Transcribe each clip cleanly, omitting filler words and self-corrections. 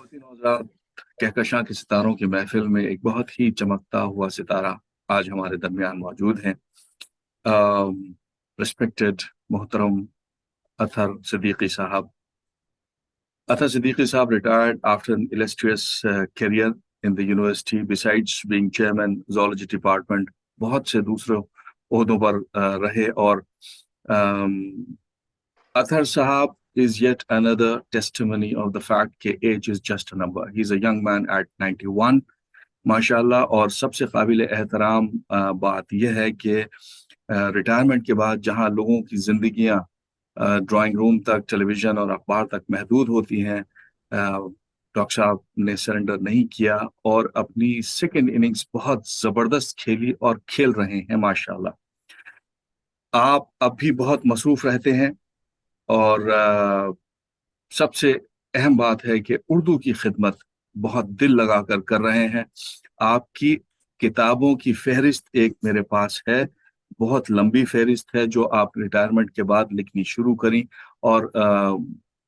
خواتین و حضرات، کہکشاں کے ستاروں کی محفل میں ایک بہت ہی چمکتا ہوا ستارہ آج ہمارے درمیان موجود ہیں۔ ریسپیکٹڈ محترم اطہر صدیقی صاحب. Athar Siddiqui Saab retired after an illustrious career in the university. Besides being chairman zoology department, بہت سے دوسرے عہدوں پر رہے اور Athar Sahab is yet another testimony of the fact that age is just a number. He's a young man at 91. ماشاءاللہ. اور سب سے قابل احترام بات یہ ہے کہ ریٹائرمنٹ کے بعد جہاں لوگوں کی زندگیاں ڈرائنگ روم تک، ٹیلی ویژن اور اخبار تک محدود ہوتی ہیں، ڈاکٹر صاحب نے سرنڈر نہیں کیا اور اپنی سیکنڈ اننگز بہت زبردست کھیلی اور کھیل رہے ہیں ماشاءاللہ. آپ اب بھی بہت مصروف رہتے ہیں اور سب سے اہم بات ہے کہ اردو کی خدمت بہت دل لگا کر رہے ہیں. آپ کی کتابوں کی فہرست ایک میرے پاس ہے، بہت لمبی فہرست ہے جو آپ ریٹائرمنٹ کے بعد لکھنی شروع کریں اور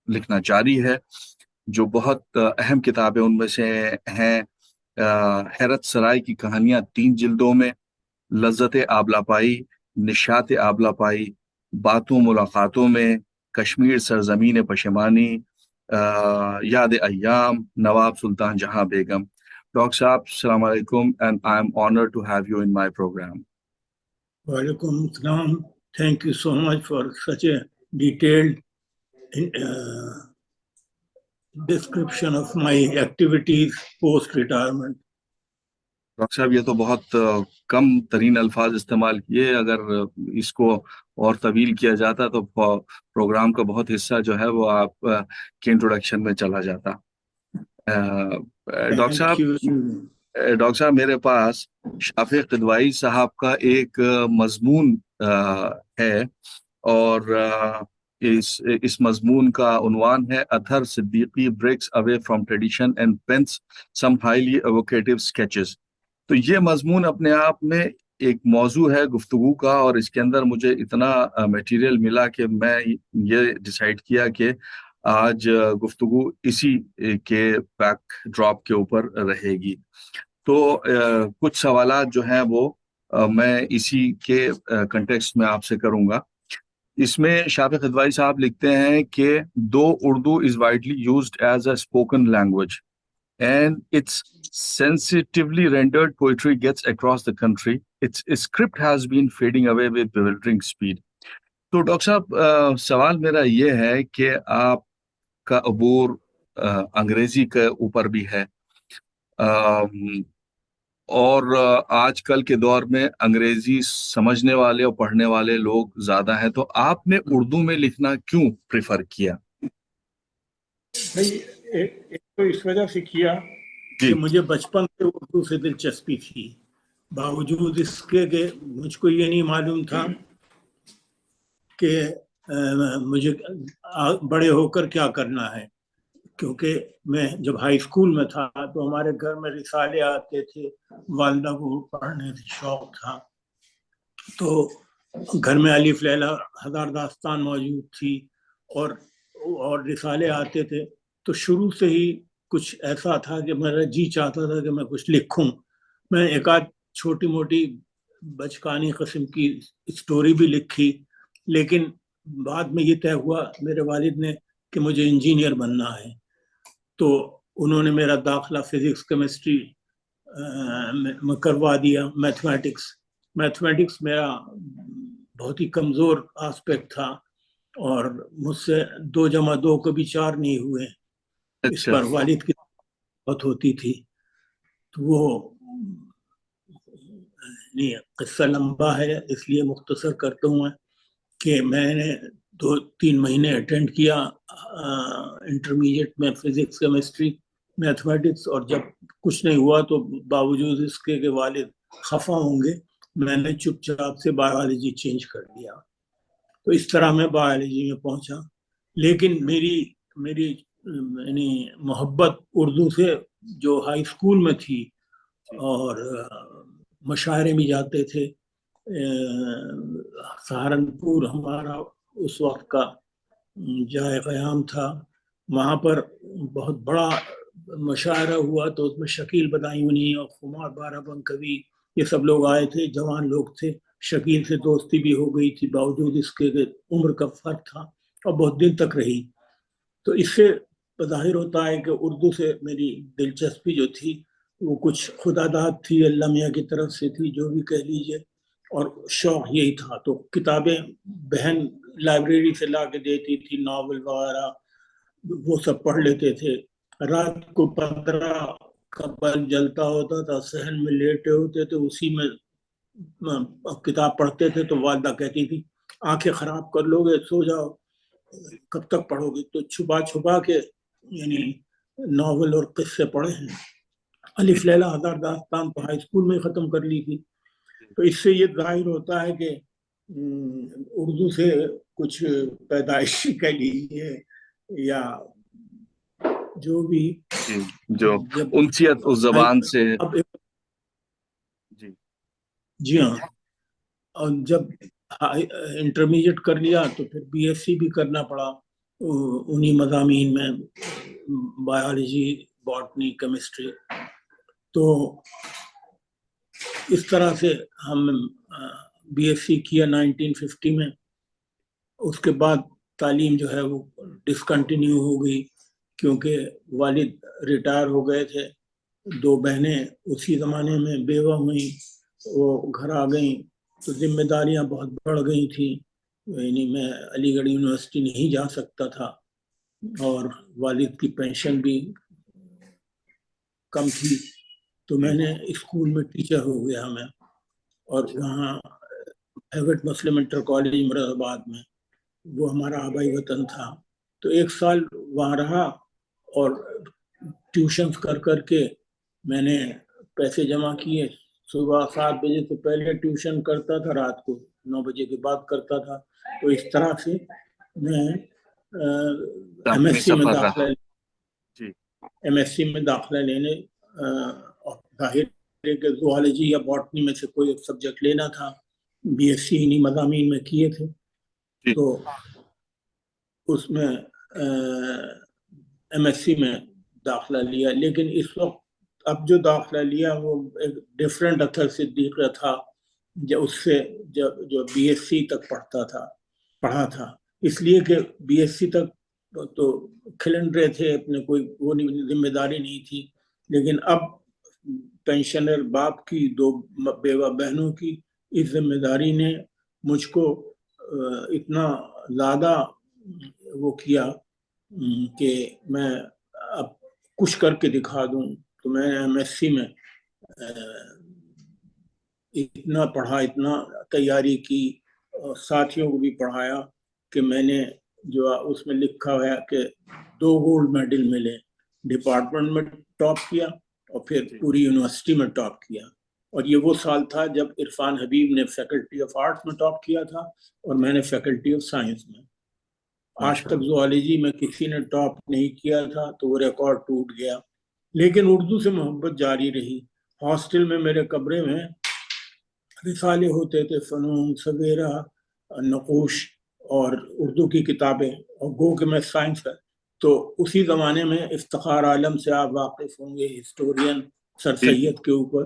لکھنا جاری ہے. جو بہت اہم کتابیں ان میں سے ہیں حیرت سرائی کی کہانیاں 3 جلدوں میں، لذت آبلاپائی، نشاط آبلاپائی، باتوں ملاقاتوں میں، کشمیر سرزمین پشیمانی، یاد ایام، نواب سلطان جہاں بیگم. ڈاکٹر صاحب السلام علیکم and I am honored to have you in my program. Walaikum Assalam. Thank you so much for such a detailed description of my activities post-retirement. Doctor صاحب یہ تو بہت کم ترین الفاظ استعمال کیے، اگر اس کو اور طویل کیا جاتا تو پروگرام کا بہت حصہ جو ہے وہ آپ کے انٹروڈکشن میں چلا جاتا. ڈاکٹر صاحب میرے پاس شافع قدوائی صاحب کا ایک مضمون ہے اور اس مضمون کا عنوان ہے Athar Siddiqui breaks away from tradition and pens some highly evocative sketches. تو یہ مضمون اپنے آپ میں ایک موضوع ہے گفتگو کا، اور اس کے اندر مجھے اتنا میٹیریل ملا کہ میں یہ ڈیسائیڈ کیا کہ آج گفتگو اسی کے بیک ڈراپ کے اوپر رہے گی. تو کچھ سوالات جو ہیں وہ میں اسی کے کنٹیکسٹ میں آپ سے کروں گا. اس میں شافع قدوائی صاحب لکھتے ہیں کہ دو Urdu is widely used as a spoken language and its sensitively rendered poetry gets across the country, its script has been fading away with bewildering speed. تو ڈاکٹر صاحب سوال میرا یہ ہے کہ آپ کا عبور انگریزی کے اوپر بھی ہے اور آج کل کے دور میں انگریزی سمجھنے والے اور پڑھنے والے لوگ زیادہ ہیں، تو آپ نے اردو میں لکھنا کیوں پریفر کیا؟ ایک تو اس وجہ سے کیا کہ مجھے بچپن سے اردو سے دلچسپی تھی، باوجود اس کے کہ مجھ کو یہ نہیں معلوم تھا کہ مجھے بڑے ہو کر کیا کرنا ہے. کیونکہ میں جب ہائی اسکول میں تھا تو ہمارے گھر میں رسالے آتے تھے، والدہ کو پڑھنے سے شوق تھا، تو گھر میں الف لیلا ہزار داستان موجود تھی اور رسالے آتے تھے. تو شروع سے ہی کچھ ایسا تھا کہ میرا جی چاہتا تھا کہ میں کچھ لکھوں. میں ایک آدھ چھوٹی موٹی بچکانی قسم کی اسٹوری بھی لکھی، لیکن بعد میں یہ طے ہوا میرے والد نے کہ مجھے انجینئر بننا ہے. تو انہوں نے میرا داخلہ فزکس کیمسٹری میں کروا دیا. میتھمیٹکس میرا بہت ہی کمزور آسپیکٹ تھا اور مجھ سے 2 + 2 کبھی 4 نہیں ہوئے. اس پر والد کی بہت ہوتی تھی. تو وہ قصہ لمبا ہے، اس لیے مختصر کرتا ہوں کہ میں نے 2-3 مہینے اٹینڈ کیا انٹرمیڈیٹ میں فزکس کیمسٹری میتھمیٹکس، اور جب کچھ نہیں ہوا تو باوجود اس کے کہ والد خفا ہوں گے میں نے چپ چاپ سے بایولوجی چینج کر دیا. تو اس طرح میں بایولوجی میں پہنچا. لیکن میری یعنی محبت اردو سے جو ہائی اسکول میں تھی، اور مشاعرے میں جاتے تھے. سہارنپور ہمارا اس وقت کا جائے قیام تھا، وہاں پر بہت بڑا مشاعرہ ہوا تو اس میں شکیل بدایونی اور خمار بارہ بنکوی یہ سب لوگ آئے تھے، جوان لوگ تھے. شکیل سے دوستی بھی ہو گئی تھی باوجود اس کے کہ عمر کا فرق تھا اور بہت دن تک رہی. تو اس سے ظاہر ہوتا ہے کہ اردو سے میری دلچسپی جو تھی وہ کچھ خدا داد تھی، اللہ میاں کی طرف سے تھی، جو بھی کہہ لیجیے، اور شوق یہی تھا. تو کتابیں بہن لائبریری سے لا کے دیتی تھی، ناول وغیرہ وہ سب پڑھ لیتے تھے. رات کو 15 کا بلب جلتا ہوتا تھا، صحن میں لیٹے ہوتے تھے، اسی میں کتاب پڑھتے تھے. تو والدہ کہتی تھی آنکھیں خراب کر لو گے، سو جاؤ، کب تک پڑھو گے. تو چھپا چھپا کے یعنی ناول اور قصے پڑھے ہیں. الف لیلا ہزار داستان تو ہائی اسکول میں ختم کر لی تھی. تو اس سے یہ ظاہر ہوتا ہے کہ اردو سے کچھ پیدائشی کہہ لیجیے یا جو بھی جو انسیت اس زبان سے. جی ہاں. اور جب انٹرمیڈیٹ کر لیا تو پھر بی ایس سی بھی کرنا پڑا انہی مضامین میں، بایولوجی، باٹنی، کیمسٹری. تو اس طرح سے ہم بی ایس سی کیا 1950 میں. اس کے بعد تعلیم جو ہے وہ ڈسکنٹینیو ہو گئی کیونکہ والد ریٹائر ہو گئے تھے. 2 بہنیں اسی زمانے میں بیوہ ہوئیں، وہ گھر آ گئیں تو ذمہ داریاں بہت بڑھ گئی تھیں. یعنی میں علی گڑھ یونیورسٹی نہیں جا سکتا تھا اور والد کی پینشن بھی کم تھی. تو میں نے اسکول میں ٹیچر ہو گیا میں، اور وہاں ایوٹ مسلم انٹر کالج مراد آباد میں، وہ ہمارا آبائی وطن تھا. تو 1 سال وہاں رہا اور ٹیوشنز کر کے میں نے پیسے جمع کیے. صبح 7 بجے سے پہلے ٹیوشن کرتا تھا، رات کو 9 بجے کے بعد کرتا تھا. تو اس طرح سے میں ایم ایس سی میں داخلہ لینے، ظاہر ہے کہ زوالوجی یا باٹنی میں سے کوئی ایک سبجیکٹ لینا تھا. بی ایس سی انہی مضامین میں کیے تھے. تو اس میں ایم ایس سی میں داخلہ لیا. لیکن اس وقت اب جو داخلہ لیا وہ ایک ڈفرینٹ اطہر صدیقیہ تھا اس سے جو بی ایس سی تک پڑھا تھا. اس لیے کہ بی ایس سی تک تو کھلن رہے تھے اپنے، کوئی وہ ذمہ داری نہیں تھی. لیکن اب پینشنر باپ کی 2 بیوہ بہنوں کی اس ذمہ داری نے مجھ کو اتنا زیادہ وہ کیا کہ میں اب کچھ کر کے دکھا دوں. تو میں نے ایم ایس سی میں اتنا پڑھا، اتنا تیاری کی، ساتھیوں کو بھی پڑھایا کہ میں نے جو اس میں لکھا ہوا کہ 2 گولڈ میڈل ملے. ڈپارٹمنٹ میں ٹاپ کیا اور پھر پوری یونیورسٹی میں ٹاپ کیا. اور یہ وہ سال تھا جب عرفان حبیب نے فیکلٹی آف آرٹس میں ٹاپ کیا تھا اور میں نے فیکلٹی آف سائنس میں. آج تک زوالوجی میں کسی نے ٹاپ نہیں کیا تھا، تو وہ ریکارڈ ٹوٹ گیا. لیکن اردو سے محبت جاری رہی. ہاسٹل میں میرے کمرے میں رسالے ہوتے تھے، فنون سویرا، نقوش اور اردو کی کتابیں، اور گو کہ میں سائنس کا. تو اسی زمانے میں افتخار عالم سے آپ واقف ہوں گے، ہسٹورین سر سید کے اوپر.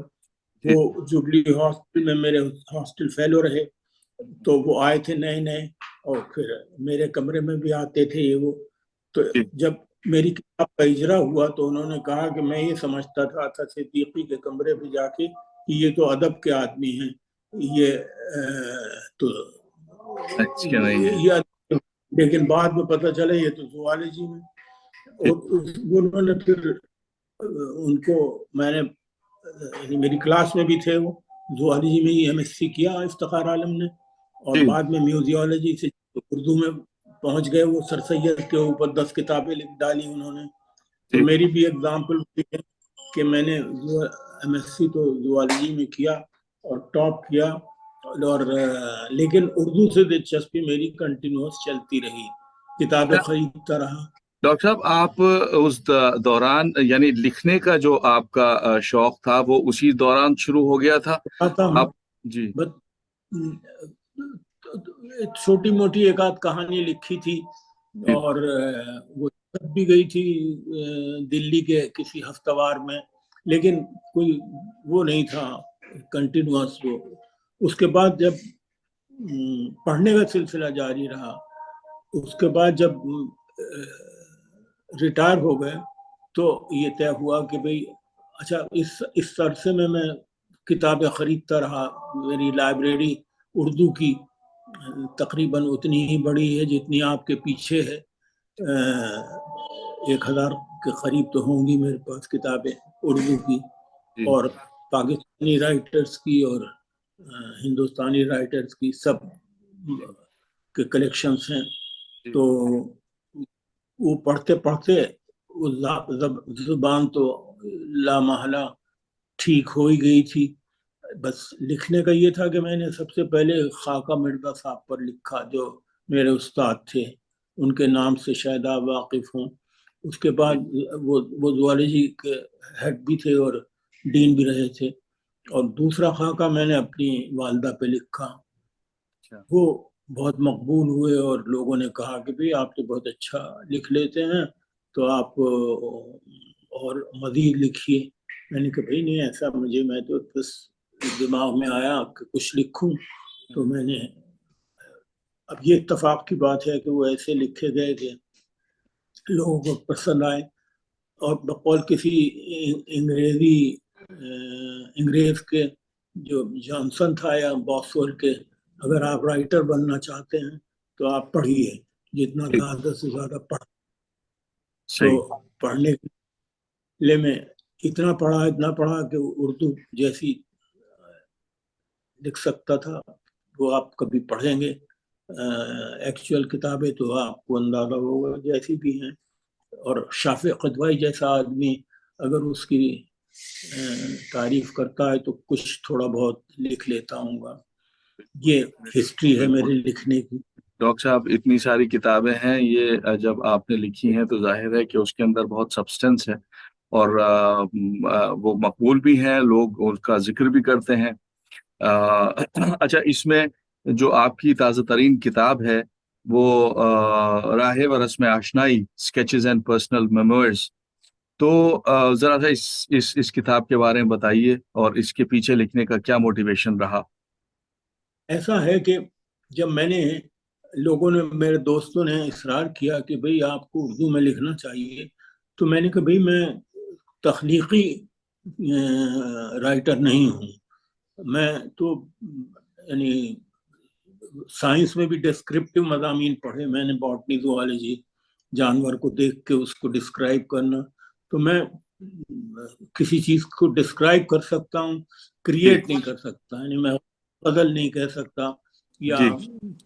وہ جوبلی ہاسٹل میں میرے ہاسٹل فیلو رہے. تو وہ آئے تھے نئے اور پھر میرے کمرے میں بھی آتے تھے وہ. تو جب میری کتاب کا اجرا ہوا تو انہوں نے کہا کہ میں یہ سمجھتا تھا اطہر صدیقی کے کمرے پہ جا کے کہ یہ تو ادب کے آدمی ہیں، یہ تو لیکن بعد میں پتہ چلا یہ تو زوالوجی میں. اور انہوں نے پھر ان کو میں نے میری کلاس میں بھی تھے، وہ زوالوجی میں ہی ایم ایس سی کیا افتخار عالم نے، اور بعد میں میوزیولوجی سے اردو میں پہنچ گئے. وہ سر سید کے اوپر 10 کتابیں لکھ ڈالی انہوں نے. تو میری بھی ایگزامپل ہے کہ میں نے ایم ایس سی تو زوالوجی میں کیا اور ٹاپ کیا، اور لیکن اردو سے دلچسپی میری کنٹینیوس چلتی رہی، کتابیں خریدتا رہا. ڈاکٹر صاحب، آپ اس دوران یعنی لکھنے کا جو آپ کا شوق تھا وہ اسی دوران شروع ہو گیا تھا؟ آپ جی چھوٹی موٹی ایک آدھ کہانی لکھی تھی، اور وہ بھی گئی تھی دلی کے کسی ہفتہ وار میں، لیکن کوئی وہ نہیں تھا کنٹینیوس وہ. اس کے بعد جب پڑھنے کا سلسلہ جاری رہا، اس کے بعد جب ریٹائر ہو گئے تو یہ طے ہوا کہ بھئی اچھا اس عرصے میں کتابیں خریدتا رہا. میری لائبریری اردو کی تقریباً اتنی ہی بڑی ہے جتنی آپ کے پیچھے ہے. 1000 کے قریب تو ہوں گی میرے پاس کتابیں اردو کی، اور پاکستانی رائٹرز کی اور ہندوستانی رائٹرز کی سب کے کلیکشنز ہیں. تو وہ پڑھتے پڑھتے زبان تو لامحالہ ٹھیک ہو ہی گئی تھی. بس لکھنے کا یہ تھا کہ میں نے سب سے پہلے خاکہ مرزا صاحب پر لکھا، جو میرے استاد تھے، ان کے نام سے شاید آپ واقف ہوں. اس کے بعد وہ زوالوجی کے ہیڈ بھی تھے اور ڈین بھی رہے تھے. اور دوسرا خاکہ میں نے اپنی والدہ پہ لکھا. وہ بہت مقبول ہوئے اور لوگوں نے کہا کہ بھئی آپ تو بہت اچھا لکھ لیتے ہیں، تو آپ اور مزید لکھیے. میں نے کہا بھئی نہیں ایسا میں تو بس دماغ میں آیا کہ کچھ لکھوں، تو میں نے. اب یہ اتفاق کی بات ہے کہ وہ ایسے لکھے گئے کہ لوگوں کو پسند آئے. اور بقول کسی انگریز کے جو جانسن تھا یا باکسور کے، اگر آپ رائٹر بننا چاہتے ہیں تو آپ پڑھیے، جتنا زیادہ سے زیادہ تو پڑھنے کے لیے میں اتنا پڑھا کہ اردو جیسی لکھ سکتا تھا. وہ آپ کبھی پڑھیں گے ایکچوئل کتابیں تو آپ کو اندازہ ہوگا جیسی بھی ہیں. اور شافع قدوائی جیسا آدمی اگر اس کی تعریف کرتا ہے تو کچھ تھوڑا بہت لکھ لیتا ہوں گا. یہ ہسٹری ہے میرے لکھنے کی. ڈاکٹر صاحب اتنی ساری کتابیں ہیں، یہ جب آپ نے لکھی ہیں تو ظاہر ہے کہ اس کے اندر بہت سبسٹنس ہے، اور وہ مقبول بھی ہیں، لوگ اس کا ذکر بھی کرتے ہیں. اچھا، اس میں جو آپ کی تازہ ترین کتاب ہے وہ راہ و رسم آشنائی، اسکیچز اینڈ پرسنل میموئرز، تو ذرا سا اس کتاب کے بارے میں بتائیے اور اس کے پیچھے لکھنے کا کیا موٹیویشن رہا. ایسا ہے کہ جب میں نے میرے دوستوں نے اصرار کیا کہ بھئی آپ کو اردو میں لکھنا چاہیے، تو میں نے کہا بھئی میں تخلیقی رائٹر نہیں ہوں. میں تو یعنی سائنس میں بھی ڈسکرپٹیو مضامین پڑھے میں نے، باٹنی، زوالوجی، جانور کو دیکھ کے اس کو ڈسکرائب کرنا. تو میں کسی چیز کو ڈسکرائب کر سکتا ہوں، کریٹ نہیں کر سکتا. یعنی میں بدل نہیں کہہ سکتا یا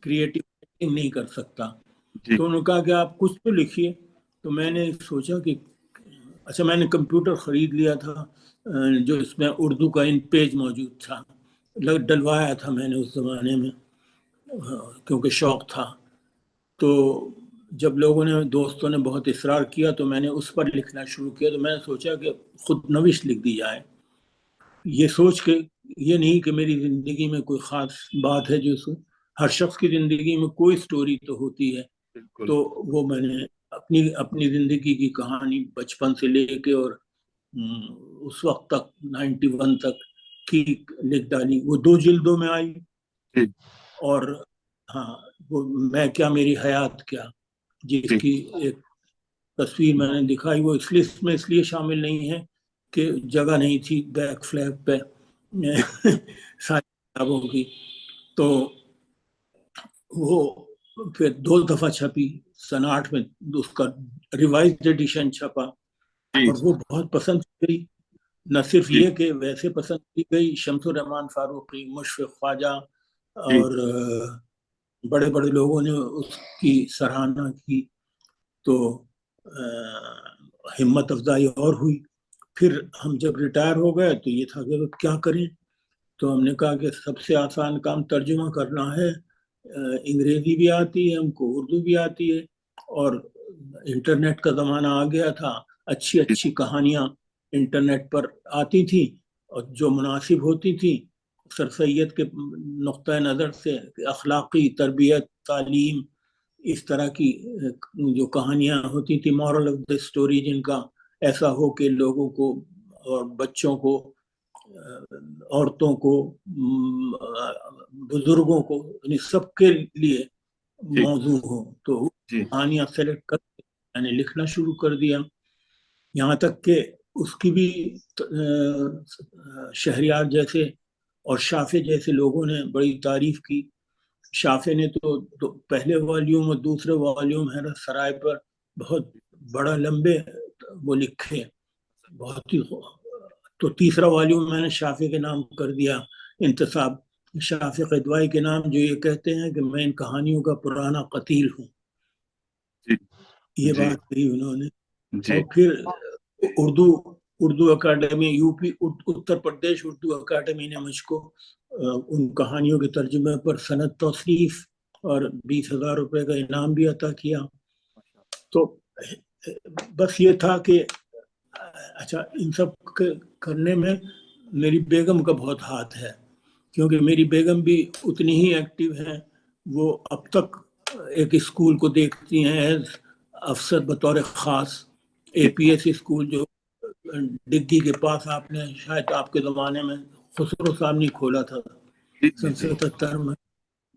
کریٹیو نہیں کر سکتا. تو انہوں نے کہا کہ آپ کچھ تو لکھیے. تو میں نے سوچا کہ اچھا، میں نے کمپیوٹر خرید لیا تھا جو اس میں اردو کا ان پیج موجود تھا، ڈلوایا تھا میں نے اس زمانے میں کیونکہ شوق تھا. تو جب دوستوں نے بہت اصرار کیا تو میں نے اس پر لکھنا شروع کیا. تو میں نے سوچا کہ خود نوشت لکھ دی جائے، یہ سوچ کے یہ نہیں کہ میری زندگی میں کوئی خاص بات ہے جو ہر شخص کی زندگی میں کوئی سٹوری تو ہوتی ہے. تو وہ میں نے اپنی زندگی کی کہانی بچپن سے لے کے اور اس وقت تک 91 تک کی لکھ ڈالی. وہ 2 جلدوں میں آئی. اور ہاں، وہ میں کیا میری حیات کیا، جس کی ایک تصویر میں نے دکھائی، وہ اس لیے شامل نہیں ہے کہ جگہ نہیں تھی بیک فلیپ پہ ساری کتابوں کی. تو وہ پھر 2 دفعہ چھپی. سن 8 میں اس کا ریوائزڈ ایڈیشن چھپا اور وہ بہت پسند کی. نہ صرف یہ کہ ویسے پسند کی گئی، شمس الرحمن فاروقی، مشفق خواجہ اور بڑے بڑے لوگوں نے اس کی سراہنا کی. تو ہمت افزائی اور ہوئی. پھر ہم جب ریٹائر ہو گئے تو یہ تھا کہ کیا کریں. تو ہم نے کہا کہ سب سے آسان کام ترجمہ کرنا ہے. انگریزی بھی آتی ہے ہم کو، اردو بھی آتی ہے، اور انٹرنیٹ کا زمانہ آ گیا تھا. اچھی کہانیاں انٹرنیٹ پر آتی تھیں اور جو مناسب ہوتی تھیں سر سید کے نقطۂ نظر سے، اخلاقی، تربیت، تعلیم، اس طرح کی جو کہانیاں ہوتی تھی مورل آف دا اسٹوری، جن کا ایسا ہو کہ لوگوں کو اور بچوں کو، عورتوں کو، بزرگوں کو، یعنی سب کے لیے موضوع ہو، تو کہانیاں سلیکٹ کر کے میں نے لکھنا شروع کر دیا. یہاں تک کہ اس کی بھی شہریار جیسے اور شافع جیسے لوگوں نے بڑی تعریف کی. شافع نے تو پہلے والیوم اور دوسرے والیوم حیرت سرائے پر بہت بڑا لمبے وہ لکھے بہت ہی. تو تیسرا والیوم میں نے شافع کے نام کر دیا انتصاب شافع قدوائی کے نام، جو یہ کہتے ہیں کہ میں ان کہانیوں کا پرانا قتیل ہوں. یہ بات کہی انہوں نے. اور پھر اردو اکیڈمی اتر پردیش اردو اکیڈمی نے مجھ کو ان کہانیوں کے ترجمے پر سند توصیف اور 20,000 روپے کا انعام بھی عطا کیا. تو بس یہ تھا کہ اچھا ان سب کرنے میں میری بیگم کا بہت ہاتھ ہے، کیونکہ میری بیگم بھی اتنی ہی ایکٹیو ہے. وہ اب تک ایک اسکول کو دیکھتی ہیں ایز افسر بطور خاص. اے پی ایس اسکول جو ڈگی کے پاس آپ نے شاید آپ کے زمانے میں خسرو صاحب نے کھولا تھا 77 میں،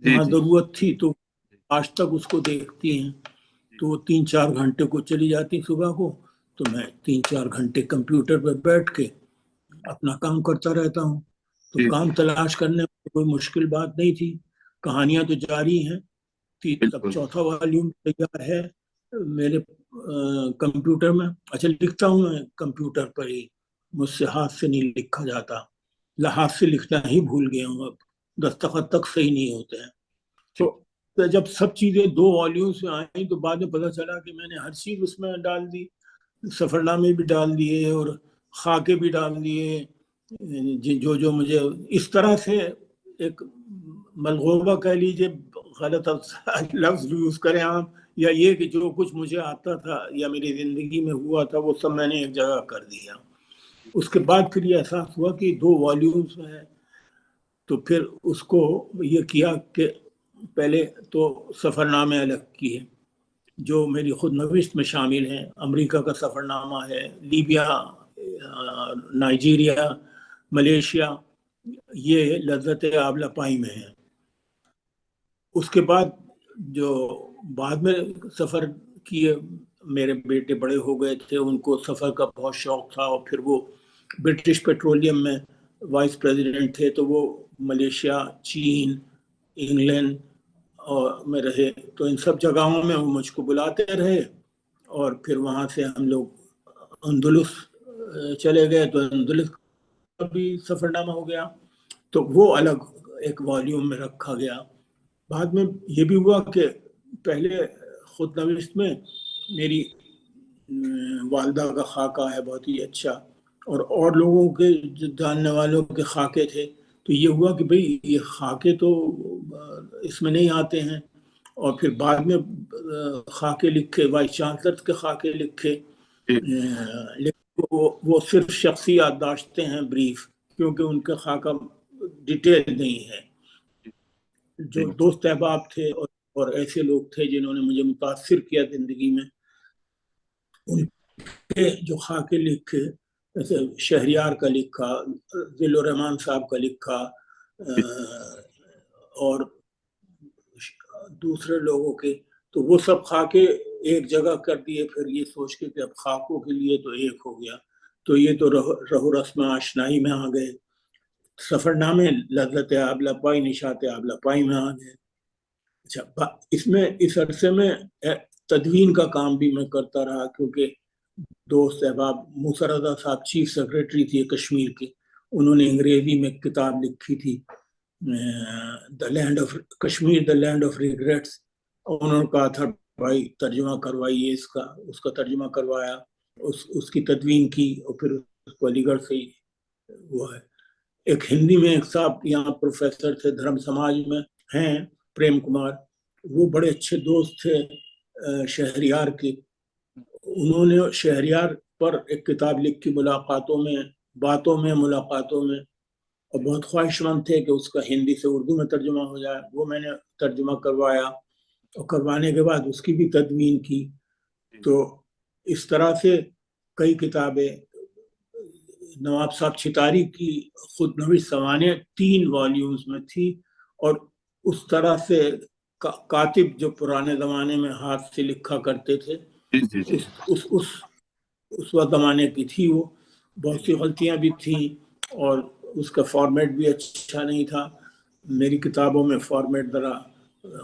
وہاں ضرورت تھی تو آج تک اس کو دیکھتی ہیں. تو وہ 3-4 گھنٹے کو چلی جاتی صبح کو، تو میں 3-4 گھنٹے کمپیوٹر پہ بیٹھ کے اپنا کام کرتا رہتا ہوں. تو کام تلاش کرنے میں کوئی مشکل بات نہیں تھی. کہانیاں تو جاری ہیں. اب چوتھا والیوم تیار ہے میرے کمپیوٹر میں. اچھا لکھتا ہوں میں کمپیوٹر پر ہی، مجھ سے ہاتھ سے نہیں لکھا جاتا. ہاتھ سے لکھنا ہی بھول گیا ہوں، اب دستخط تک صحیح نہیں ہوتے ہیں. تو جب سب چیزیں 2 والیومز میں آئیں تو بعد میں پتہ چلا کہ میں نے ہر چیز اس میں ڈال دی. سفر نامے بھی ڈال دیے اور خاکے بھی ڈال دیے، جو مجھے اس طرح سے ایک ملغوبہ کہہ لیجیے، غلط لفظ یوز کریں آپ، یا یہ کہ جو کچھ مجھے آتا تھا یا میری زندگی میں ہوا تھا وہ سب میں نے ایک جگہ کر دیا. اس کے بعد پھر یہ احساس ہوا کہ 2 والیومز ہیں. تو پھر اس کو یہ کیا کہ پہلے تو سفر نامے الگ کیے جو میری خود نوشت میں شامل ہیں. امریکہ کا سفر نامہ ہے، لیبیا، نائجیریا، ملیشیا، یہ لذت آبلہ پائی میں ہے. اس کے بعد جو بعد میں سفر کیے، میرے بیٹے بڑے ہو گئے تھے، ان کو سفر کا بہت شوق تھا، اور پھر وہ برٹش پیٹرولیم میں وائس پریزیڈنٹ تھے، تو وہ ملیشیا، چین، انگلینڈ اور میں رہے. تو ان سب جگہوں میں وہ مجھ کو بلاتے رہے، اور پھر وہاں سے ہم لوگ اندلس چلے گئے. تو اندلس کا بھی سفر نامہ ہو گیا، تو وہ الگ ایک والیوم میں رکھا گیا. بعد میں یہ بھی ہوا کہ پہلے خود نوشت میں میری والدہ کا خاکہ ہے بہت ہی اچھا، اور لوگوں کے جاننے والوں کے خاکے تھے. تو یہ ہوا کہ بھئی یہ خاکے تو اس میں نہیں آتے ہیں. اور پھر بعد میں خاکے لکھے، وائس چانسلر کے خاکے لکھے. وہ صرف شخصی یادداشتیں ہیں، بریف، کیونکہ ان کا خاکہ ڈیٹیل نہیں ہے. جو دوست احباب تھے اور ایسے لوگ تھے جنہوں نے مجھے متاثر کیا زندگی میں، ان کے جو خاکے لکھے، جیسے شہریار کا لکھا، ذل الرحمان صاحب کا لکھا، اور دوسرے لوگوں کے، تو وہ سب خاکے ایک جگہ کر دیے. پھر یہ سوچ کے کہ اب خاکوں کے لیے تو ایک ہو گیا، تو یہ تو رہو رسم آشنائی میں آ گئے. سفر نامے لذت آبلہ پائی، نشاط آبلہ پائی میں آ گئے. اچھا اس عرصے میں تدوین کا کام بھی میں کرتا رہا، کیونکہ دوست احباب موسیٰ رضا صاحب چیف سیکریٹری تھے کشمیر کے، انہوں نے انگریزی میں کتاب لکھی تھی the land of Kashmir, the land of regrets. انہوں نے کہا تھا بھائی ترجمہ کروائیے اس کا ترجمہ کروایا، اس کی تدوین کی، اور پھر اس کو علی گڑھ سے ہی وہ ہے. ایک ہندی میں ایک صاحب یہاں پروفیسر تھے، دھرم سماج میں ہیں، پریم کمار، وہ بڑے اچھے دوست تھے شہریار کے. انہوں نے شہریار پر ایک کتاب لکھی، ملاقاتوں میں، باتوں میں، ملاقاتوں میں، اور بہت خواہش مند تھے کہ اس کا ہندی سے اردو میں ترجمہ ہو جائے. وہ میں نے ترجمہ کروایا. اور کروانے کے بعد اس کی بھی تدوین کی. تو اس طرح سے کئی کتابیں. نواب صاحب چھتاری کی خود نوشت سوانح 3 والیومز میں تھی, اور اس طرح سے کاتب جو پرانے زمانے میں ہاتھ سے لکھا کرتے تھے اس وقت زمانے کی تھی وہ. بہت سی غلطیاں بھی تھیں اور اس کا فارمیٹ بھی اچھا نہیں تھا. میری کتابوں میں فارمیٹ ذرا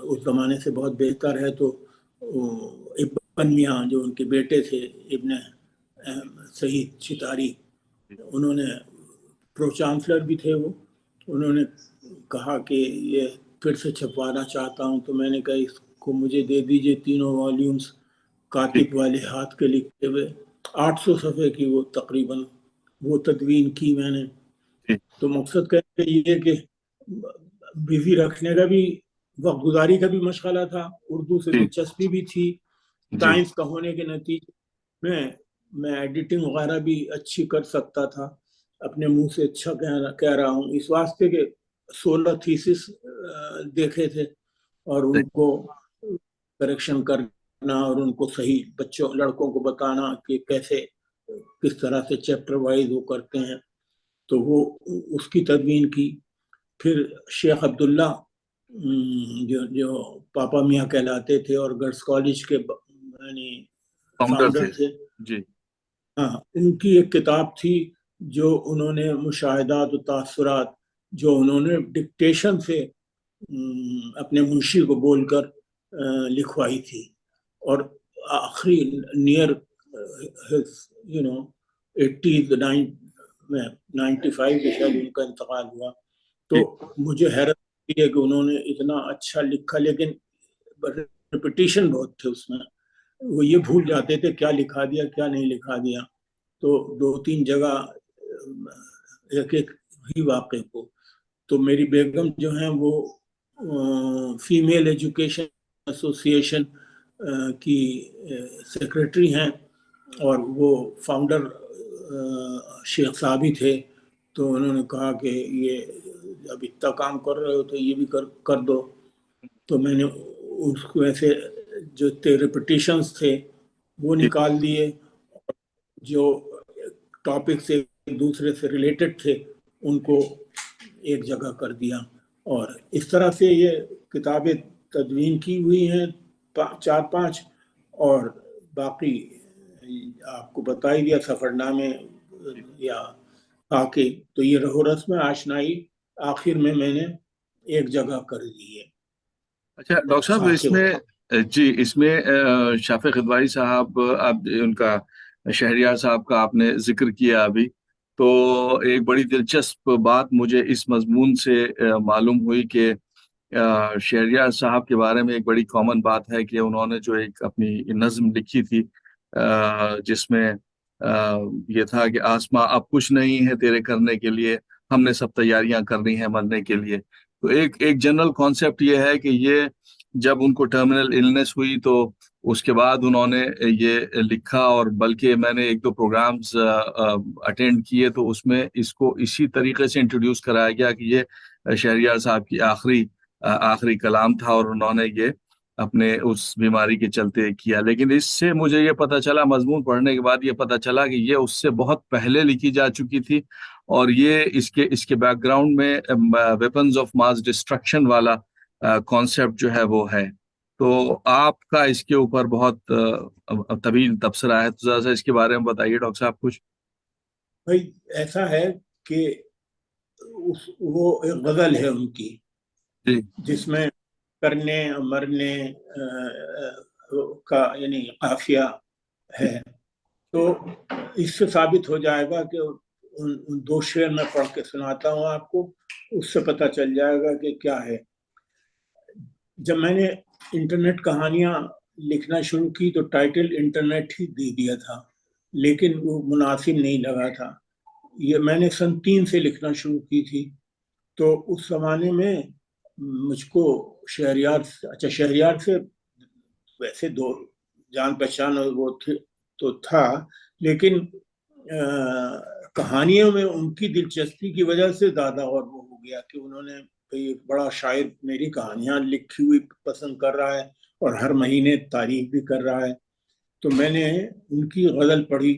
اس زمانے سے بہت بہتر ہے. تو ابن میاں جو ان کے بیٹے تھے ابن سعید چھتاری, انہوں نے پرو چانسلر بھی تھے وہ, انہوں نے کہا کہ یہ پھر سے چھپوانا چاہتا ہوں. تو میں نے کہا اس کو مجھے دے دیجئے 3 والیومز کاتب والے ہاتھ کے لکھتے ہوئے. 800 صفحے کی وہ تقریباً وہ تدوین کی میں نے. تو مقصد کہتے یہ کہ بزی رکھنے کا بھی, وقت گزاری کا بھی مشغلہ تھا, اردو سے دلچسپی بھی تھی. سائنس کا ہونے کے نتیجے میں ایڈیٹنگ وغیرہ بھی اچھی کر سکتا تھا. اپنے منہ سے اچھا کہہ رہا ہوں اس واسطے کہ 16 تھیسس دیکھے تھے اور ان کو کریکشن کرنا اور ان کو صحیح بچوں لڑکوں کو بتانا کہ کیسے کس طرح سے چیپٹر وائز وہ کرتے ہیں. تو وہ اس کی تدوین کی. پھر شیخ عبداللہ جو پاپا میاں کہلاتے تھے اور گرلس کالج کے یعنی فاؤنڈر تھے, ہاں, ان کی ایک کتاب تھی جو انہوں نے مشاہدات و تاثرات جو انہوں نے ڈکٹیشن سے اپنے منشی کو بول کر لکھوائی تھی. اور آخری نیئر 95 کے شاید ان کا انتقال ہوا. تو مجھے حیرت ہے کہ انہوں نے اتنا اچھا لکھا, لیکن ریپیٹیشن بہت تھے اس میں. وہ یہ بھول جاتے تھے کیا لکھا دیا کیا نہیں لکھا دیا. تو 2-3 جگہ ایک ہی واقعے کو. تو میری بیگم جو ہیں وہ فیمیل ایجوکیشن ایسوسی ایشن کی سیکریٹری ہیں, اور وہ فاؤنڈر شیخ صاحب ہی تھے. تو انہوں نے کہا کہ یہ اب اتنا کام کر رہے ہو تو یہ بھی کر دو. تو میں نے اس کو ایسے جو ریپیٹیشنز تھے وہ نکال دیے, جو ٹاپک سے ایک دوسرے سے ریلیٹڈ تھے ان کو ایک جگہ کر دیا. اور اس طرح سے یہ کتابیں تدوین کی ہوئی ہیں 4-5, اور باقی آپ کو بتا ہی دیا سفر نامے یا آکے. تو یہ رہو رسم آشنائی آخر میں نے ایک جگہ کر دی ہے. اچھا ڈاکٹر صاحب, اس میں شافع خدوائی صاحب, اب ان کا شہریار صاحب کا آپ نے ذکر کیا ابھی, تو ایک بڑی دلچسپ بات مجھے اس مضمون سے معلوم ہوئی کہ شہریار صاحب کے بارے میں ایک بڑی کامن بات ہے کہ انہوں نے جو ایک اپنی نظم لکھی تھی جس میں یہ تھا کہ آسماں اب کچھ نہیں ہے تیرے کرنے کے لیے, ہم نے سب تیاریاں کرنی ہیں مرنے کے لیے. تو ایک جنرل کانسیپٹ یہ ہے کہ یہ جب ان کو ٹرمینل النس ہوئی تو اس کے بعد انہوں نے یہ لکھا, اور بلکہ میں نے 1-2 پروگرامز اٹینڈ کیے تو اس میں اس کو اسی طریقے سے انٹروڈیوس کرایا گیا کہ یہ شہریار صاحب کی آخری کلام تھا اور انہوں نے یہ اپنے اس بیماری کے چلتے کیا. لیکن اس سے مجھے یہ پتہ چلا, مضمون پڑھنے کے بعد یہ پتہ چلا کہ یہ اس سے بہت پہلے لکھی جا چکی تھی, اور یہ اس کے بیک گراؤنڈ میں ویپنز آف ماس ڈسٹرکشن والا کانسیپٹ جو ہے وہ ہے. تو آپ کا اس کے اوپر بہت طویل تبصرہ ہے, تو ذرا سا اس کے بارے میں بتائیے ڈاکٹر صاحب کچھ. بھائی ایسا ہے کہ وہ ایک غزل ہے ان کی جس میں کرنے مرنے کا یعنی قافیہ ہے. تو اس سے ثابت ہو جائے گا کہ ان 2 شعر میں پڑھ کے سناتا ہوں آپ کو, اس سے پتہ چل جائے گا کہ کیا ہے. جب میں نے انٹرنیٹ کہانیاں لکھنا شروع کی تو ٹائٹل انٹرنیٹ ہی دے دیا تھا, لیکن وہ مناسب نہیں لگا تھا. یہ میں نے سن 3 سے لکھنا شروع کی تھی. تو اس زمانے میں مجھ کو شہریار سے ویسے 2 جان پہچان وہ تو تھا, لیکن کہانیوں میں ان کی دلچسپی کی وجہ سے زیادہ اور وہ ہو گیا کہ انہوں نے ایک بڑا شاعر میری کہانیاں لکھی ہوئی پسند کر رہا ہے اور ہر مہینے تعریف بھی کر رہا ہے. تو میں نے ان کی غزل پڑھی،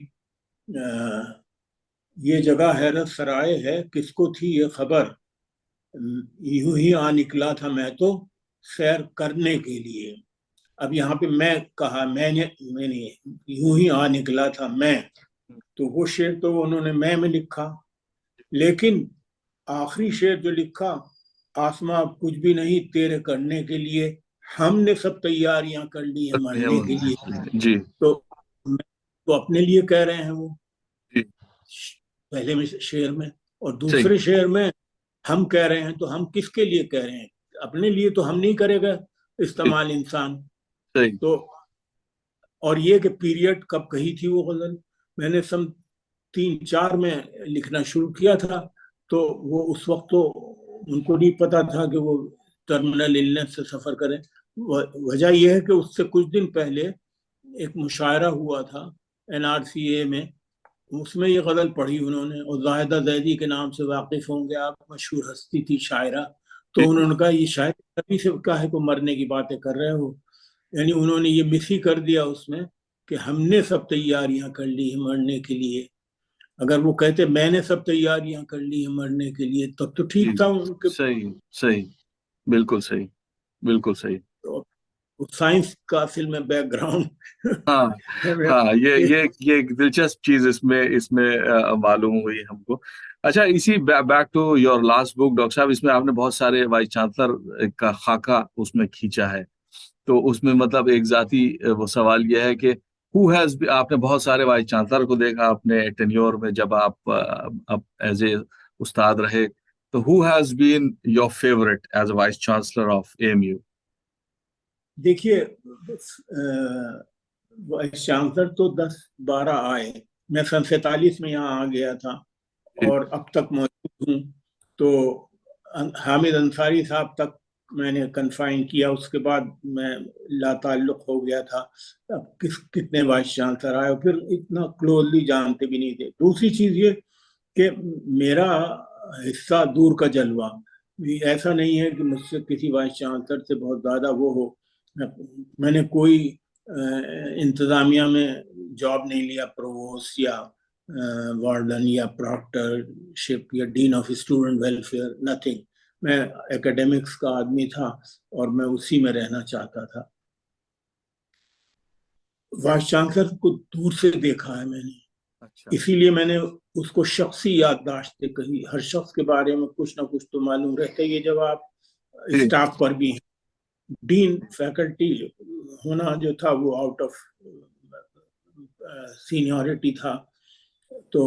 یہ جگہ حیرت سرائے ہے، کس کو تھی یہ خبر، یوں ہی آ نکلا تھا میں تو سیر کرنے کے لیے. اب یہاں پہ میں کہا، میں نے یوں ہی آ نکلا تھا میں، تو وہ شعر تو انہوں نے میں لکھا، لیکن آخری شعر جو لکھا، آسماں کچھ بھی نہیں تیرے کرنے کے لیے، ہم نے سب تیاریاں کر لی ہیں مرنے کے لیے. جی تو اپنے لیے کہہ رہے ہیں وہ جی پہلے میں شعر میں، اور صحیح دوسرے شعر میں ہم کہہ رہے ہیں. تو ہم کس کے لیے کہہ رہے ہیں؟ اپنے لیے تو ہم نہیں کرے گا استعمال انسان. صحیح تو اور یہ کہ پیریڈ کب کہی تھی وہ غزل، میں نے سن 3-4 میں لکھنا شروع کیا تھا، تو وہ اس وقت تو ان کو نہیں پتا تھا کہ وہ ٹرمینل النس سے سفر کریں. وجہ یہ ہے کہ اس سے کچھ دن پہلے ایک مشاعرہ ہوا تھا NRCA میں، اس میں یہ غزل پڑھی انہوں نے، اور زاہدہ زیدی کے نام سے واقف ہوں گے آپ، مشہور ہستی تھی شاعرہ. تو انہوں نے کہا یہ شاعر کبھی سے کہا ہے کہ مرنے کی باتیں کر رہے ہو، یعنی انہوں نے یہ مس ہی کر دیا اس میں کہ ہم نے سب تیاریاں کر لی ہیں مرنے کے لیے. اگر وہ کہتے میں نے سب تیاریاں کر لی ہیں مرنے کے لیے، تب تو ٹھیک تھا. ان کے صحیح صحیح بالکل صحیح بالکل صحیح. سائنس کا اصل میں بیک گراؤنڈ ہاں ہاں یہ ایک دلچسپ چیز اس میں معلوم ہوئی ہم کو. اچھا، اسی back to your last book doctor صاحب، اس میں آپ نے بہت سارے وائس چانسلر کا خاکہ اس میں کھینچا ہے، تو اس میں مطلب ایک ذاتی وہ سوال یہ ہے کہ آپ نے بہت سارے وائس چانسلر کو دیکھا اپنے ٹینیور میں جب آپ ایز اے استاد رہے، تو who has been your favorite as a vice chancellor of AMU؟ دیکھیے وائس چانسلر تو 10-12 آئے، میں سن 47 میں یہاں آ گیا تھا اور اب تک موجود ہوں. تو حامد انصاری صاحب تک میں نے کنفائن کیا، اس کے بعد میں لا تعلق ہو گیا تھا. اب کتنے وائس چانسلر آئے، پھر اتنا کلوزلی جانتے بھی نہیں تھے. دوسری چیز یہ کہ میرا حصہ دور کا جلوہ، ایسا نہیں ہے کہ مجھ سے کسی وائس چانسلر سے بہت زیادہ وہ ہو. میں نے کوئی انتظامیہ میں جاب نہیں لیا، پروووسٹ یا وارڈن یا پراکٹر شپ یا ڈین آف اسٹوڈنٹ ویلفیئر، نتھنگ. میں ایکیڈیمکس کا آدمی تھا اور میں اسی میں رہنا چاہتا تھا. وائس چانسلر کو دور سے دیکھا ہے میں نے، اسی لیے میں نے اس کو شخصی یادداشتیں کہی. ہر شخص کے بارے میں کچھ نہ کچھ تو معلوم رہتا ہی ہے جب آپ اسٹاف پر بھی ہیں. ڈین فیکلٹی ہونا جو تھا وہ آؤٹ آف سینیورٹی تھا. تو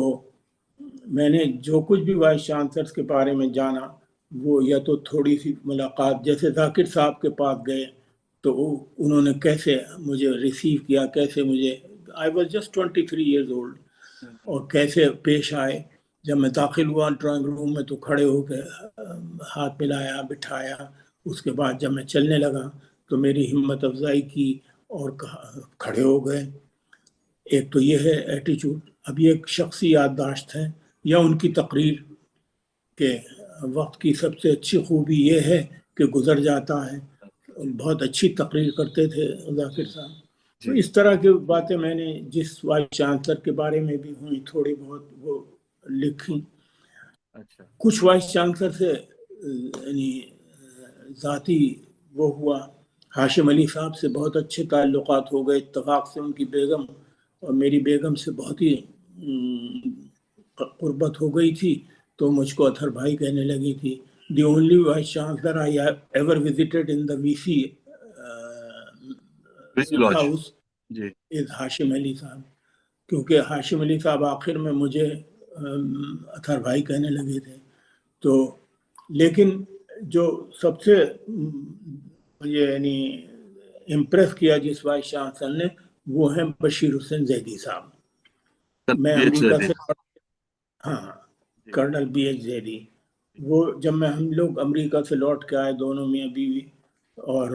میں نے جو کچھ بھی وائس چانسلر کے بارے میں جانا، وہ یا تو تھوڑی سی ملاقات، جیسے ذاکر صاحب کے پاس گئے تو انہوں نے کیسے مجھے ریسیو کیا، کیسے مجھے I was just 23 years old، اور کیسے پیش آئے. جب میں داخل ہوا ڈرائنگ روم میں تو کھڑے ہو کے ہاتھ ملایا، بٹھایا. اس کے بعد جب میں چلنے لگا تو میری ہمت افزائی کی اور کھڑے ہو گئے. ایک تو یہ ہے ایٹیچیوڈ. اب یہ ایک شخصی یادداشت ہے یا ان کی تقریر کہ وقت کی سب سے اچھی خوبی یہ ہے کہ گزر جاتا ہے. بہت اچھی تقریر کرتے تھے ذاکر صاحب. تو اس طرح کی باتیں میں نے جس وائس چانسلر کے بارے میں بھی ہوئی تھوڑی بہت وہ لکھی. کچھ وائس چانسلر سے یعنی ذاتی وہ ہوا. ہاشم علی صاحب سے بہت اچھے تعلقات ہو گئے، اتفاق سے ان کی بیگم اور میری بیگم سے بہت ہی قربت ہو گئی تھی، تو مجھ کو اطہر بھائی کہنے لگی تھی. The only vice chancellor I have ever visited in the VC house is Hashim Ali sahab. کیونکہ ہاشم علی صاحب آخر میں مجھے اطہر بھائی کہنے لگے تھے. تو لیکن جو سب سے یعنی امپریس کیا جس وائس چانسلر نے، وہ ہیں بشیر حسین زیدی صاحب. میں امریکہ سے کرنل BH زیدی، وہ جب ہم لوگ امریکہ سے لوٹ کے آئے دونوں میاں بیوی، اور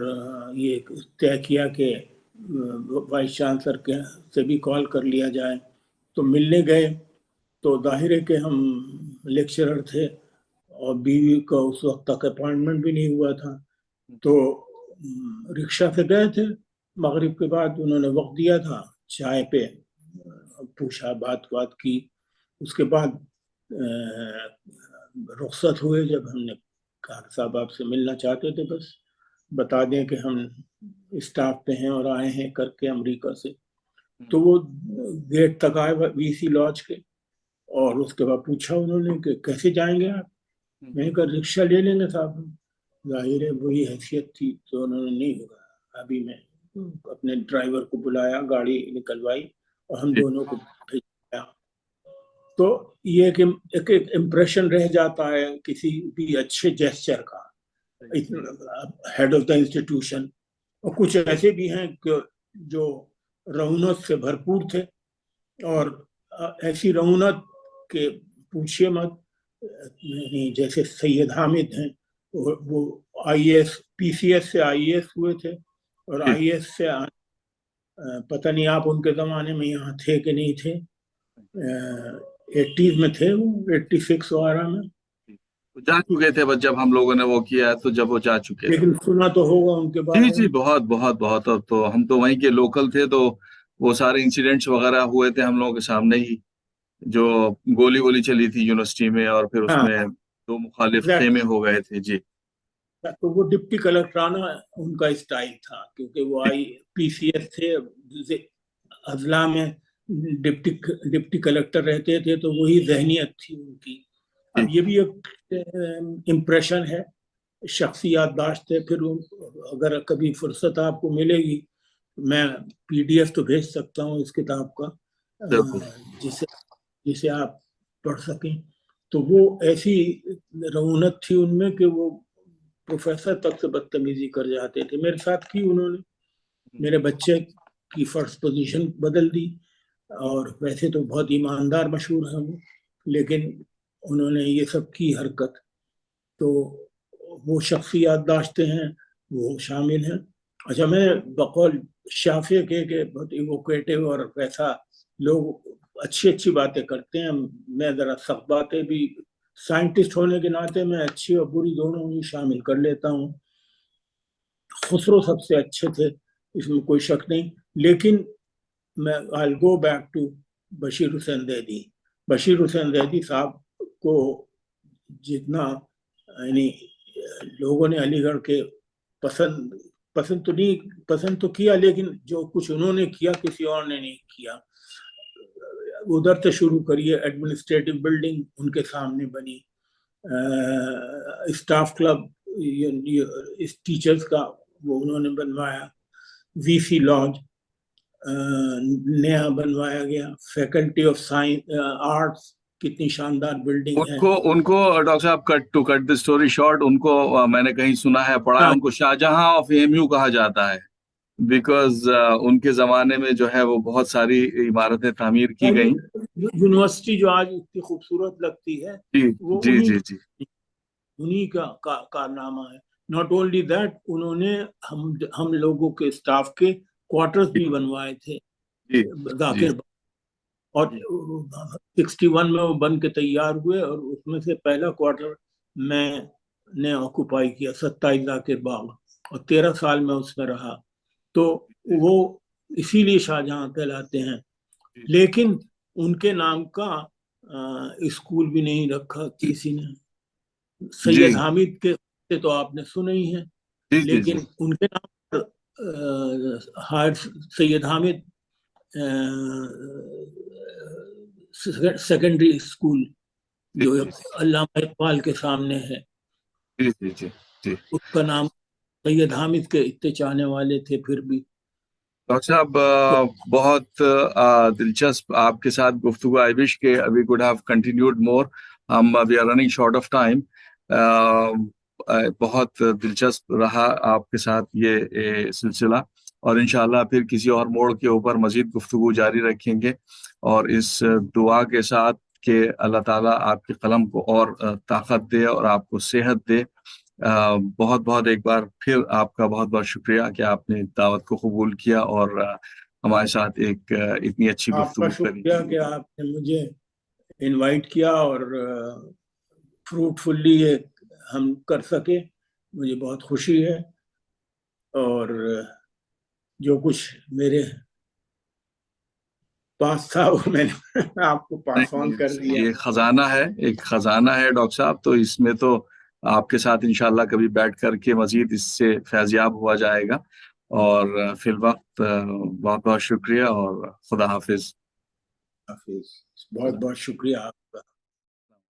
یہ طے کیا کہ وائس چانسلر سے بھی کال کر لیا جائے، تو ملنے گئے. تو ظاہر ہے کہ ہم لیکچرر تھے اور بیوی کا اس وقت تک اپائنٹمنٹ بھی نہیں ہوا تھا. تو رکشہ سے گئے تھے. مغرب کے بعد انہوں نے وقت دیا تھا چائے پہ, پوچھا, بات کی. اس کے بعد رخصت ہوئے. جب ہم نے کہا صاحب آپ سے ملنا چاہتے تھے, بس بتا دیں کہ ہم اسٹاف پہ ہیں اور آئے ہیں کر کے امریکہ سے. تو وہ گیٹ تک آئے وی سی لاج کے, اور اس کے بعد پوچھا انہوں نے کہ کیسے جائیں گے آپ. میں نے کہا رکشہ لے لیں گے صاحب. ظاہر ہے وہی حیثیت تھی تو انہوں نے نہیں ہوگا. ابھی میں اپنے ڈرائیور کو بلایا, گاڑی نکلوائی اور ہم دونوں کو بھیجا. تو یہ کہ ایک امپریشن رہ جاتا ہے کسی بھی اچھے جیسچر کا, ہیڈ آف دا انسٹیٹیوشن. اور کچھ ایسے بھی ہیں کہ جو رعونت سے بھرپور تھے, اور ایسی رعونت کہ پوچھئے مت. جیسے سید حامد ہیں, وہ I S P C S سے آئی ایس ہوئے تھے, اور آئی ایس سے پتہ نہیں آپ ان کے زمانے میں یہاں تھے کہ نہیں تھے. 80s میں تھے وہ, 86 وغیرہ میں. جا چکے تھے بس جب ہم لوگوں نے وہ کیا تو جب وہ جا چکے تھے. لیکن سنا تو ہوگا ان کے بارے جی میں. بہت بہت بہت. اب تو ہم تو وہیں کے لوکل تھے, تو وہ سارے انسیڈنٹس وغیرہ ہوئے تھے ہم لوگوں کے سامنے ہی. جو گولی وولی چلی تھی یونیورسٹی میں, اور پھر اس ہاں میں 2 مخالف خیمے ہو گئے تھے. جی تو وہ ڈپٹی کلکٹرانہ ان کا اسٹائل تھا, کیونکہ وہ آئی پی سی ایس تھے. اضلاع میں ڈپٹی کلکٹر رہتے تھے, تو وہی ذہنیت تھی ان کی. اب یہ بھی ایک امپریشن ہے, شخصی یادداشت ہے. پھر اگر کبھی فرصت آپ کو ملے گی, میں پی ڈی ایف تو بھیج سکتا ہوں اس کتاب کا, جسے آپ پڑھ سکیں. تو وہ ایسی رعونت تھی ان میں کہ وہ پروفیسر تک سے بدتمیزی کر جاتے تھے. میرے ساتھ کی انہوں نے, میرے بچے کی فرسٹ پوزیشن بدل دی. اور ویسے تو بہت ایماندار مشہور ہیں وہ, لیکن انہوں نے یہ سب کی حرکت. تو وہ شخصی یادداشتیں ہیں, وہ شامل ہیں. اچھا, میں بقول شافعی کہ بہت ایووکیٹو اور ویسا لوگ اچھی باتیں کرتے ہیں. میں ذرا سخت باتیں بھی, سائنٹسٹ ہونے کے ناطے میں اچھی اور بری دونوں ہی شامل کر لیتا ہوں. خسرو سب سے اچھے تھے, اس میں کوئی شک نہیں. لیکن میں I'll go back to Bashir حسین زیدی. بشیر حسین زیدی صاحب کو جتنا یعنی لوگوں نے علی گڑھ کے پسند تو کیا, لیکن جو کچھ انہوں نے کیا کسی اور نے نہیں کیا. ادھر سے شروع کریے, ایڈمنسٹریٹو بلڈنگ ان کے سامنے بنی, اسٹاف کلب ٹیچرز کا وہ انہوں نے بنوایا, وی سی لاج نیا بنوایا گیا, فیکلٹی آف سائنس آرٹس کتنی شاندار بلڈنگ ہے. ان کو doctor sahab, to cut the story short, ان کو میں نے کہیں سنا ہے, پڑھا ہے, ان کو شاہجہاں آف ایم یو کہا جاتا ہے, بیکاز ان کے زمانے میں جو ہے وہ بہت ساری عمارتیں تعمیر کی گئیں. یونیورسٹی جو آج اتنی خوبصورت لگتی ہے, جی وہ جی جی جی انہی کا کارنامہ ہے. ناٹ اونلی دیٹ, انہوں نے ہم لوگوں کے اسٹاف کے کوارٹرز بھی بنوائے تھے. جی ذاکر اور 61 میں وہ بن کے تیار ہوئے, اور اس میں سے پہلا کوارٹر میں نے آکوپائی کیا, 27 ذاکر باغ, اور 13 سال میں اس میں رہا. تو وہ اسی لیے شاہجہاں کہلاتے ہیں. لیکن ان کے نام کا اسکول بھی نہیں رکھا کسی نے. سید حامد کے تو آپ نے سنے ہی ہیں, لیکن ان کے نام پر سید حامد سیکنڈری اسکول جو علامہ اقبال کے سامنے ہے, اس کا نام سید حامد کے اتنے چاہنے والے تھے. پھر بھی ڈاکٹر صاحب بہت دلچسپ آپ کے ساتھ گفتگو. آئی وش کہ we could have continued more. We are running short of time. بہت دلچسپ رہا آپ کے ساتھ یہ سلسلہ, اور انشاءاللہ پھر کسی اور موڑ کے اوپر مزید گفتگو جاری رکھیں گے, اور اس دعا کے ساتھ کہ اللہ تعالیٰ آپ کے قلم کو اور طاقت دے اور آپ کو صحت دے. بہت بہت ایک بار پھر آپ کا بہت بہت شکریہ کہ آپ نے دعوت کو قبول کیا اور ہمارے ساتھ ایک اتنی اچھی گفتگو آپ کا کری. شکریہ کہ آپ نے مجھے انوائٹ کیا اور فروٹفلی یہ ہم کر سکے. مجھے بہت خوشی ہے. اور جو کچھ میرے پاس تھا وہ میں نے آپ کو پاس آن کر دیا. یہ خزانہ ہے، ایک خزانہ ہے ڈاکٹر صاحب، تو اس میں تو آپ کے ساتھ انشاءاللہ کبھی بیٹھ کر کے مزید اس سے فیضیاب ہوا جائے گا. اور فی الوقت بہت بہت شکریہ اور خدا حافظ. حافظ. بہت بہت شکریہ.